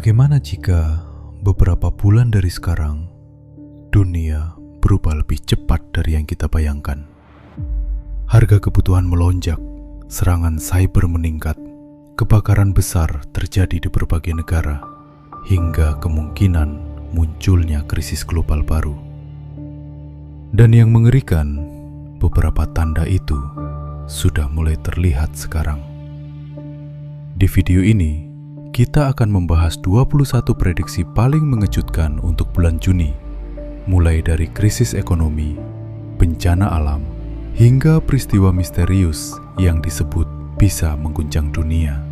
Bagaimana jika beberapa bulan dari sekarang, dunia berubah lebih cepat dari yang kita bayangkan? Harga kebutuhan melonjak, serangan cyber meningkat, kebakaran besar terjadi di berbagai negara, hingga kemungkinan munculnya krisis global baru. Dan yang mengerikan, beberapa tanda itu sudah mulai terlihat sekarang. Di video ini, kita akan membahas 21 prediksi paling mengejutkan untuk bulan Juni, mulai dari krisis ekonomi, bencana alam, hingga peristiwa misterius yang disebut bisa mengguncang dunia.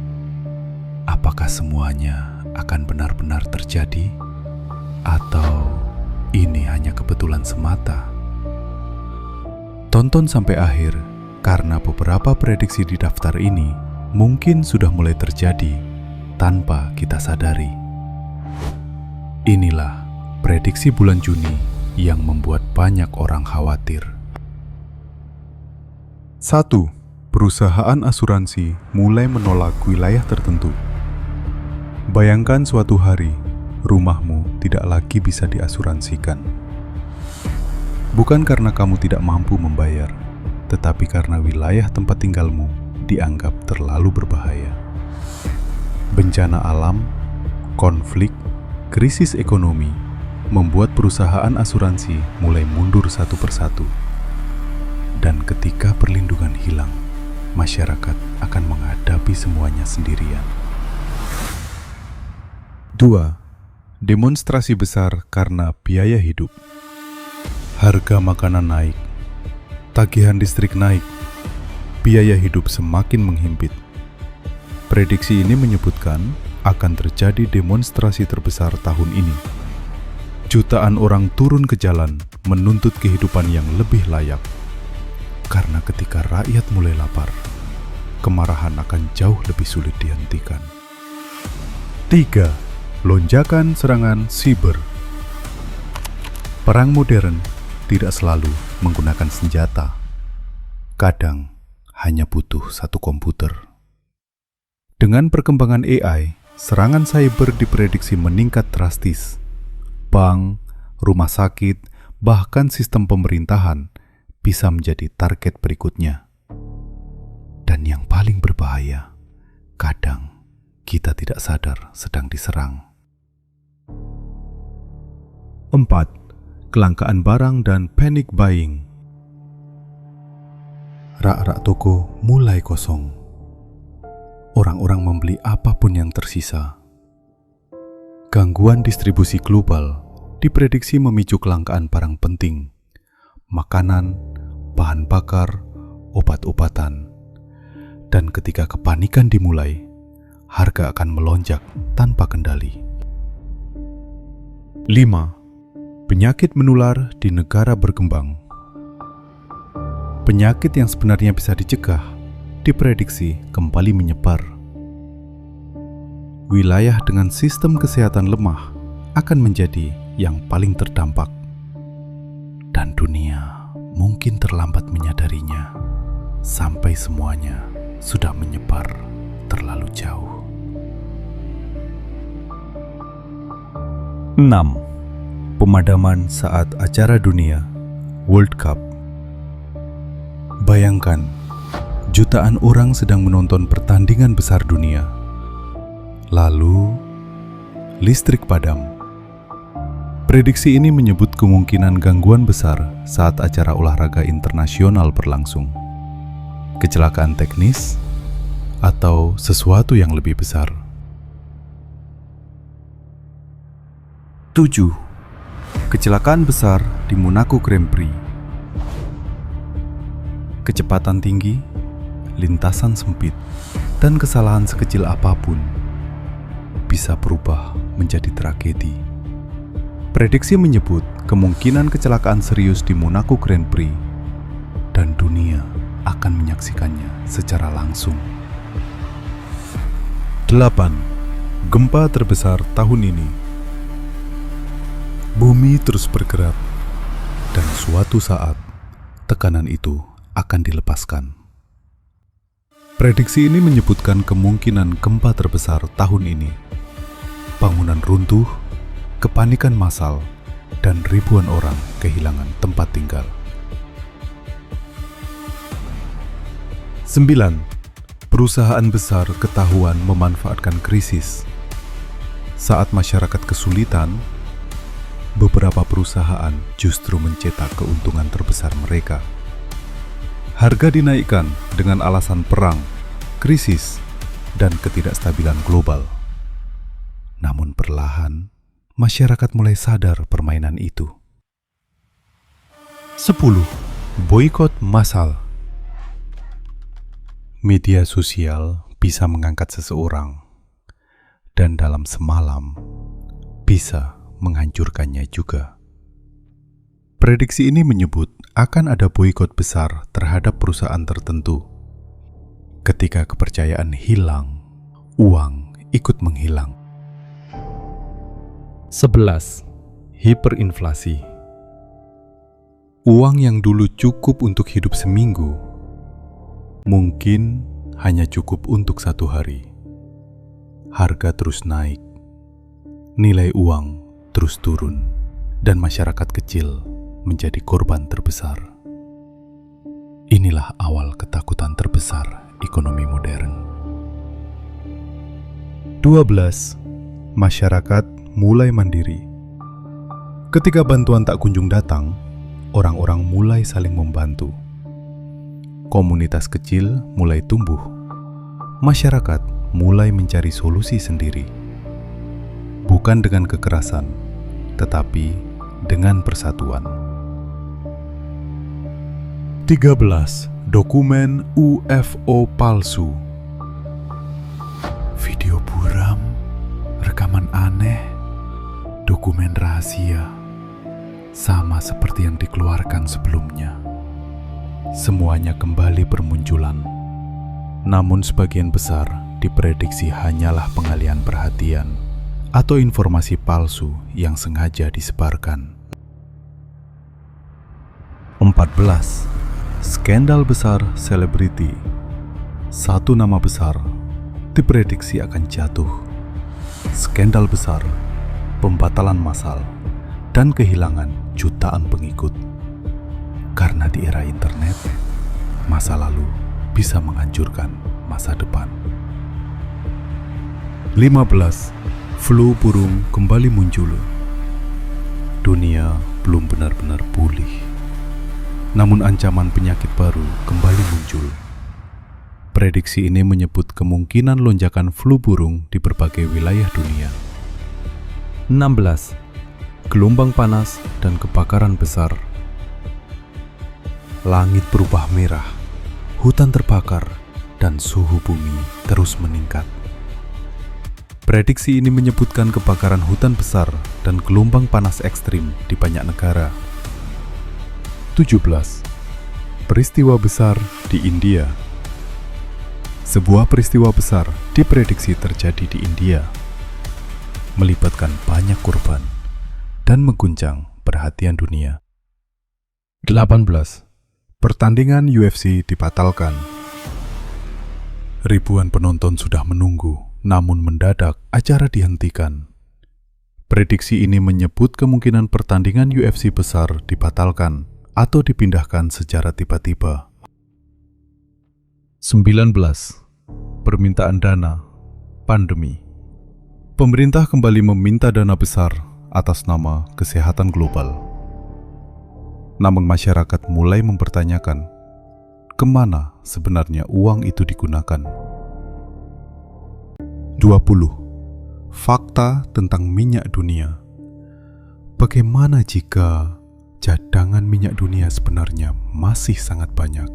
Apakah semuanya akan benar-benar terjadi? Atau ini hanya kebetulan semata? Tonton sampai akhir, karena beberapa prediksi di daftar ini mungkin sudah mulai terjadi tanpa kita sadari. Inilah prediksi bulan Juni yang membuat banyak orang khawatir. 1. Perusahaan asuransi mulai menolak wilayah tertentu. Bayangkan suatu hari, rumahmu tidak lagi bisa diasuransikan. Bukan karena kamu tidak mampu membayar, tetapi karena wilayah tempat tinggalmu dianggap terlalu berbahaya. Bencana alam, konflik, krisis ekonomi membuat perusahaan asuransi mulai mundur satu persatu. Dan ketika perlindungan hilang, masyarakat akan menghadapi semuanya sendirian. 2. Demonstrasi besar karena biaya hidup. Harga makanan naik, tagihan listrik naik, biaya hidup semakin menghimpit. Prediksi ini menyebutkan akan terjadi demonstrasi terbesar tahun ini. Jutaan orang turun ke jalan menuntut kehidupan yang lebih layak. Karena ketika rakyat mulai lapar, kemarahan akan jauh lebih sulit dihentikan. 3. Lonjakan serangan siber. Perang modern tidak selalu menggunakan senjata. Kadang hanya butuh satu komputer. Dengan perkembangan AI, serangan cyber diprediksi meningkat drastis. Bank, rumah sakit, bahkan sistem pemerintahan bisa menjadi target berikutnya. Dan yang paling berbahaya, kadang kita tidak sadar sedang diserang. 4. Kelangkaan barang dan panic buying. Rak-rak toko mulai kosong. Orang-orang membeli apapun yang tersisa. Gangguan distribusi global diprediksi memicu kelangkaan barang penting, makanan, bahan bakar, obat-obatan. Dan ketika kepanikan dimulai, harga akan melonjak tanpa kendali. 5. Penyakit menular di negara berkembang. Penyakit yang sebenarnya bisa dicegah diprediksi kembali menyebar. Wilayah dengan sistem kesehatan lemah akan menjadi yang paling terdampak. Dan dunia mungkin terlambat menyadarinya sampai semuanya sudah menyebar terlalu jauh. 6. Pemadaman saat acara dunia World Cup. Bayangkan, jutaan orang sedang menonton pertandingan besar dunia. Lalu, listrik padam. Prediksi ini menyebut kemungkinan gangguan besar saat acara olahraga internasional berlangsung. Kecelakaan teknis, atau sesuatu yang lebih besar. 7. Kecelakaan besar di Monaco Grand Prix. Kecepatan tinggi, lintasan sempit, dan kesalahan sekecil apapun bisa berubah menjadi tragedi. Prediksi menyebut kemungkinan kecelakaan serius di Monaco Grand Prix, dan dunia akan menyaksikannya secara langsung. 8. Gempa terbesar tahun ini. Bumi terus bergerak, dan suatu saat tekanan itu akan dilepaskan. Prediksi ini menyebutkan kemungkinan gempa terbesar tahun ini. bangunan runtuh, kepanikan massal, dan ribuan orang kehilangan tempat tinggal. 9. Perusahaan besar ketahuan memanfaatkan krisis. Saat masyarakat kesulitan, beberapa perusahaan justru mencetak keuntungan terbesar mereka. Harga dinaikkan dengan alasan perang, krisis, dan ketidakstabilan global. Namun perlahan, masyarakat mulai sadar permainan itu. 10. Boikot massal. Media sosial bisa mengangkat seseorang, dan dalam semalam bisa menghancurkannya juga. Prediksi ini menyebut akan ada boikot besar terhadap perusahaan tertentu. Ketika kepercayaan hilang, uang ikut menghilang. 11. Hiperinflasi. Uang yang dulu cukup untuk hidup seminggu, mungkin hanya cukup untuk 1 hari. Harga terus naik, nilai uang terus turun, dan masyarakat kecil menjadi korban terbesar. Inilah awal ketakutan terbesar ekonomi modern. 12. Masyarakat mulai mandiri. Ketika bantuan tak kunjung datang, orang-orang mulai saling membantu. Komunitas kecil mulai tumbuh. Masyarakat mulai mencari solusi sendiri. Bukan dengan kekerasan, tetapi dengan persatuan. 13. Dokumen UFO palsu. Video buram, rekaman aneh, dokumen rahasia, sama seperti yang dikeluarkan sebelumnya. Semuanya kembali bermunculan, namun sebagian besar diprediksi hanyalah pengalihan perhatian atau informasi palsu yang sengaja disebarkan. 14. Skandal besar selebriti. Satu nama besar diprediksi akan jatuh. Skandal besar, pembatalan massal, dan kehilangan jutaan pengikut. Karena di era internet, masa lalu bisa menghancurkan masa depan. 15. Flu burung kembali muncul. Dunia belum benar-benar pulih, namun ancaman penyakit baru kembali muncul. Prediksi ini menyebut kemungkinan lonjakan flu burung di berbagai wilayah dunia. 16. Gelombang panas dan kebakaran besar. Langit berubah merah, hutan terbakar, dan suhu bumi terus meningkat. Prediksi ini menyebutkan kebakaran hutan besar dan gelombang panas ekstrim di banyak negara. 17. Peristiwa besar di India. Sebuah peristiwa besar diprediksi terjadi di India, melibatkan banyak korban dan mengguncang perhatian dunia. 18. Pertandingan UFC dibatalkan. Ribuan penonton sudah menunggu, namun mendadak acara dihentikan. Prediksi ini menyebut kemungkinan pertandingan UFC besar dibatalkan atau dipindahkan secara tiba-tiba. 19. Permintaan dana, pandemi. Pemerintah kembali meminta dana besar atas nama kesehatan global. Namun masyarakat mulai mempertanyakan, kemana sebenarnya uang itu digunakan? 20. Fakta tentang minyak dunia. Bagaimana jika cadangan minyak dunia sebenarnya masih sangat banyak?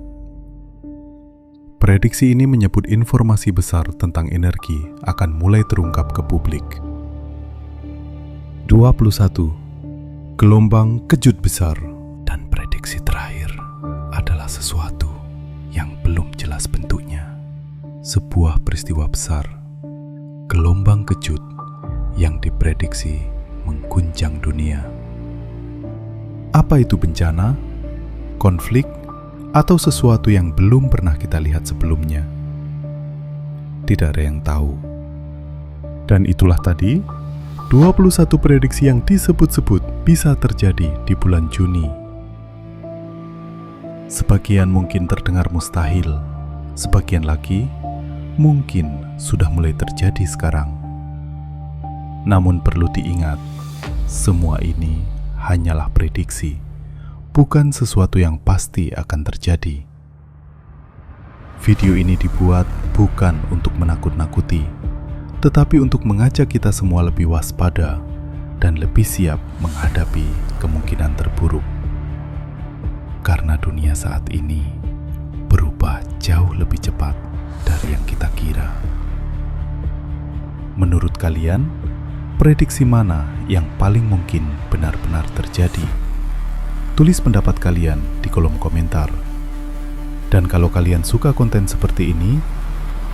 Prediksi ini menyebut informasi besar tentang energi akan mulai terungkap ke publik. 21. Gelombang kejut besar. Dan prediksi terakhir adalah sesuatu yang belum jelas bentuknya. Sebuah peristiwa besar, gelombang kejut yang diprediksi mengguncang dunia. Apa itu bencana, konflik, atau sesuatu yang belum pernah kita lihat sebelumnya? Tidak ada yang tahu. Dan itulah tadi 21 prediksi yang disebut-sebut bisa terjadi di bulan Juni. Sebagian mungkin terdengar mustahil, sebagian lagi mungkin sudah mulai terjadi sekarang. Namun perlu diingat, semua ini hanyalah prediksi, bukan sesuatu yang pasti akan terjadi. Video ini dibuat bukan untuk menakut-nakuti, tetapi untuk mengajak kita semua lebih waspada dan lebih siap menghadapi kemungkinan terburuk. Karena dunia saat ini berubah jauh lebih cepat dari yang kita kira. Menurut kalian, prediksi mana yang paling mungkin benar-benar terjadi? Tulis pendapat kalian di kolom komentar. Dan kalau kalian suka konten seperti ini,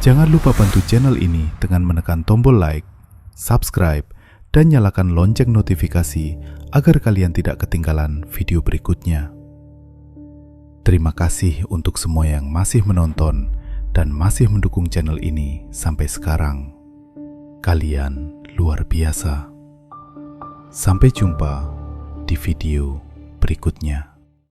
jangan lupa bantu channel ini dengan menekan tombol like, subscribe, dan nyalakan lonceng notifikasi agar kalian tidak ketinggalan video berikutnya. Terima kasih untuk semua yang masih menonton dan masih mendukung channel ini sampai sekarang. Kalian luar biasa. Sampai jumpa di video berikutnya.